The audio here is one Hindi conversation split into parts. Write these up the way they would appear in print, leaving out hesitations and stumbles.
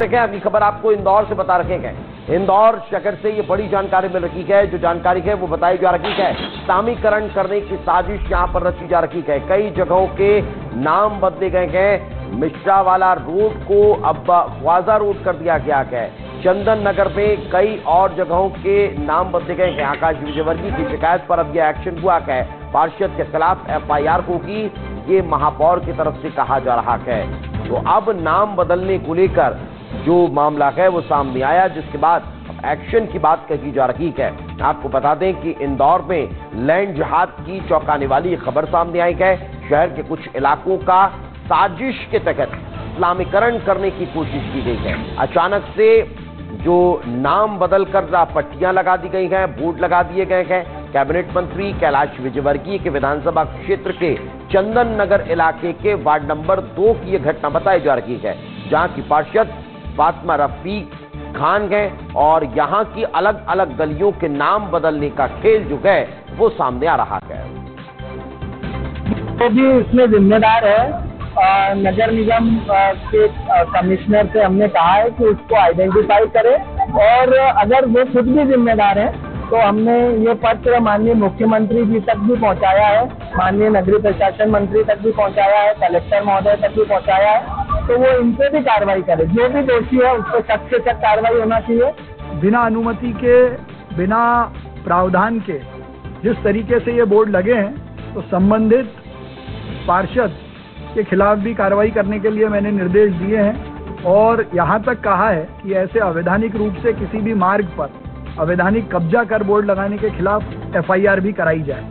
अगली खबर आपको इंदौर से बता रखे हैं। इंदौर शहर से ये बड़ी जानकारी मिल रही है। जो जानकारी है वो बताई जा रही है, इस्लामीकरण करने की साजिश यहां पर रची जा रही है। कई जगहों के नाम बदले गए हैं। मिश्रावाला रोड को अब ख्वाजा रोड कर दिया गया है। चंदन नगर में कई और जगहों के नाम बदले गए हैं। आकाश विजयवर्गीय की शिकायत पर अब यह एक्शन हुआ है। पार्षद के खिलाफ FIR होगी, ये महापौर की तरफ से कहा जा रहा है। तो अब नाम बदलने को लेकर जो मामला है वो सामने आया, जिसके बाद एक्शन की बात कही जा रही है। आपको बता दें कि इंदौर में लैंड जिहाद की चौंकाने वाली खबर सामने आई है। शहर के कुछ इलाकों का साजिश के तहत इस्लामीकरण करने की कोशिश की गई है। अचानक से जो नाम बदलकर पट्टियां लगा दी गई हैं, बोर्ड लगा दिए गए हैं। कैबिनेट मंत्री कैलाश विजयवर्गीय के विधानसभा क्षेत्र के चंदन नगर इलाके के वार्ड नंबर 2 की यह घटना बताई जा रही है, जहां की पार्षद फातिमा रफीक खान है और यहां की अलग अलग गलियों के नाम बदलने का खेल जो है वो सामने आ रहा है। तो भी इसमें जिम्मेदार है। नगर निगम के कमिश्नर से हमने कहा है कि उसको आइडेंटिफाई करे, और अगर वो खुद भी जिम्मेदार है तो हमने ये पत्र माननीय मुख्यमंत्री जी तक भी पहुंचाया है, माननीय नगरीय प्रशासन मंत्री तक भी पहुंचाया है, कलेक्टर महोदय तक भी पहुंचाया है। तो वो इन पे भी कार्रवाई करे, जो भी दोषी है उस पर सख्त से सख्त कार्रवाई होना चाहिए। बिना अनुमति के, बिना प्रावधान के जिस तरीके से ये बोर्ड लगे हैं, तो संबंधित पार्षद के खिलाफ भी कार्रवाई करने के लिए मैंने निर्देश दिए हैं। और यहाँ तक कहा है कि ऐसे अवैधानिक रूप से किसी भी मार्ग पर अवैधानिक कब्जा कर बोर्ड लगाने के खिलाफ FIR भी कराई जाए।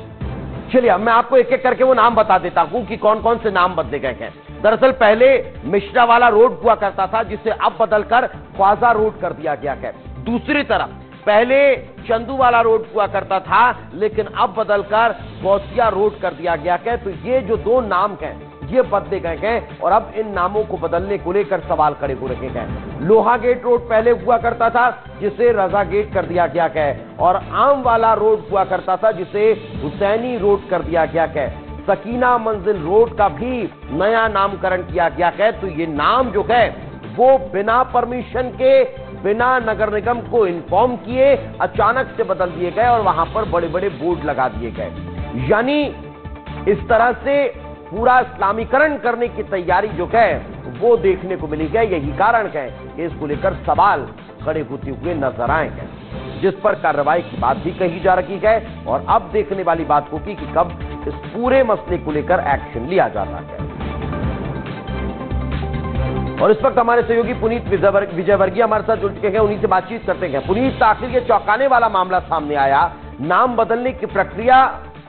चलिए, अब मैं आपको एक एक करके वो नाम बता देता हूं कि कौन कौन से नाम बदले गए हैं। दरअसल पहले मिश्रावाला रोड हुआ करता था, जिसे अब बदलकर ख्वाजा रोड कर दिया गया है। दूसरी तरफ पहले चंदूवाला रोड हुआ करता था, लेकिन अब बदलकर गौसिया रोड कर दिया गया है। तो ये जो दो नाम हैं ये बदले गए हैं और अब इन नामों को बदलने को लेकर सवाल खड़े हो रहे हैं। लोहा गेट रोड पहले हुआ करता था, जिसे रजा गेट कर दिया गया है, और आम वाला रोड हुआ करता था, जिसे हुसैनी रोड कर दिया गया है। सकीना मंजिल रोड का भी नया नामकरण किया गया है। तो ये नाम जो है वो बिना परमिशन के, बिना नगर निगम को इन्फॉर्म किए अचानक से बदल दिए गए और वहां पर बड़े बड़े बोर्ड लगा दिए गए। यानी इस तरह से पूरा इस्लामीकरण करने की तैयारी जो है वो देखने को मिली है। यही कारण है कि इसको लेकर सवाल खड़े होते हुए नजर आए हैं, जिस पर कार्रवाई की बात भी कही जा रही है। और अब देखने वाली बात होगी कि कब इस पूरे मसले को लेकर एक्शन लिया जाता है। और इस वक्त हमारे सहयोगी पुनीत विजयवर्गीय हमारे साथ जुड़ चुके हैं, उन्हीं से बातचीत करते हैं। पुनीत, आखिर ये चौंकाने वाला मामला सामने आया। नाम बदलने की प्रक्रिया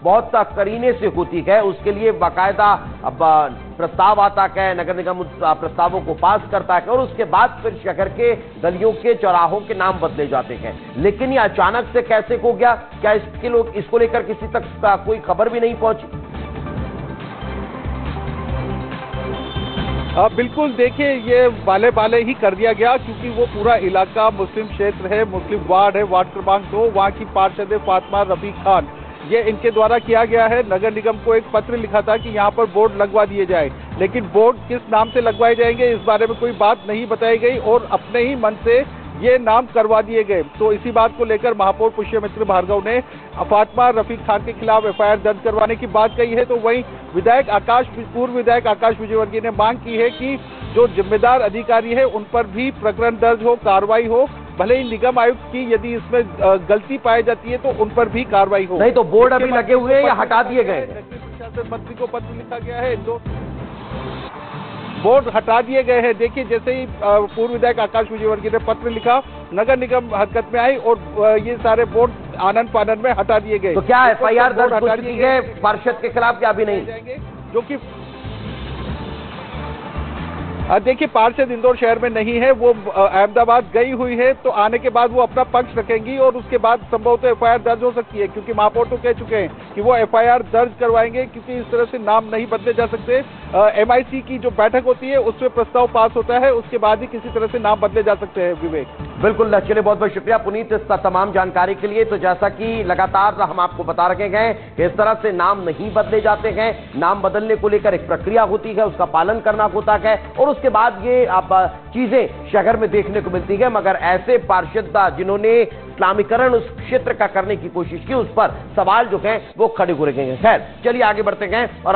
बहुत करीने से होती है, उसके लिए बाकायदा अब प्रस्ताव आता है, नगर निगम प्रस्तावों को पास करता है और उसके बाद फिर शहर के गलियों के चौराहों के नाम बदले जाते हैं। लेकिन ये अचानक से कैसे हो गया? क्या इसको लेकर किसी तक कोई खबर भी नहीं पहुंची? बिल्कुल, देखिए ये वाले वाले ही कर दिया गया, क्योंकि वो पूरा इलाका मुस्लिम क्षेत्र है, मुस्लिम वार्ड है, वार्ड क्रमांक 2। वहाँ की पार्षद फातिमा रफीक खान, ये इनके द्वारा किया गया है। नगर निगम को एक पत्र लिखा था कि यहाँ पर बोर्ड लगवा दिए जाए, लेकिन बोर्ड किस नाम से लगवाए जाएंगे इस बारे में कोई बात नहीं बताई गई और अपने ही मन से ये नाम करवा दिए गए। तो इसी बात को लेकर महापौर पुष्यमित्र भार्गव ने फातिमा रफीक खान के खिलाफ FIR दर्ज करवाने की बात कही है। तो वहीं पूर्व विधायक आकाश विजयवर्गीय ने मांग की है कि जो जिम्मेदार अधिकारी है उन पर भी प्रकरण दर्ज हो, कार्रवाई हो। भले ही निगम आयुक्त की यदि इसमें गलती पाई जाती है तो उन पर भी कार्रवाई हो। नहीं तो बोर्ड अभी लगे हुए हैं या हटा दिए गए? प्रशासन मंत्री को पत्र लिखा गया है, दो बोर्ड हटा दिए गए हैं। देखिए, जैसे ही पूर्व विधायक आकाश विजयवर्गीय ने पत्र लिखा, नगर निगम हरकत में आई और ये सारे बोर्ड आनन फानन में हटा दिए गए। तो क्या FIR दर्ज हो चुकी है पार्षद के खिलाफ या अभी नहीं जाएंगे? जो कि देखिए, पार्षद इंदौर शहर में नहीं है, वो अहमदाबाद गई हुई है। तो आने के बाद वो अपना पक्ष रखेंगी और उसके बाद संभवतः FIR दर्ज हो सकती है, क्योंकि महापौर तो कह चुके हैं कि वो FIR दर्ज करवाएंगे, क्योंकि इस तरह से नाम नहीं बदले जा सकते। MIC की जो बैठक होती है उसमें प्रस्ताव पास होता है, उसके बाद ही किसी तरह से नाम बदले जा सकते हैं। विवेक, बिल्कुल, चलिए बहुत बहुत शुक्रिया पुनीत इस तमाम जानकारी के लिए। तो जैसा कि लगातार हम आपको बता रहे हैं, इस तरह से नाम नहीं बदले जाते हैं। नाम बदलने को लेकर एक प्रक्रिया होती है, उसका पालन करना होता है और उस उसके बाद ये अब चीजें शहर में देखने को मिलती है। मगर ऐसे पार्षद जिन्होंने इस्लामीकरण उस क्षेत्र का करने की कोशिश की, उस पर सवाल जो है वो खड़े हो रहे हैं। खैर, चलिए आगे बढ़ते हैं और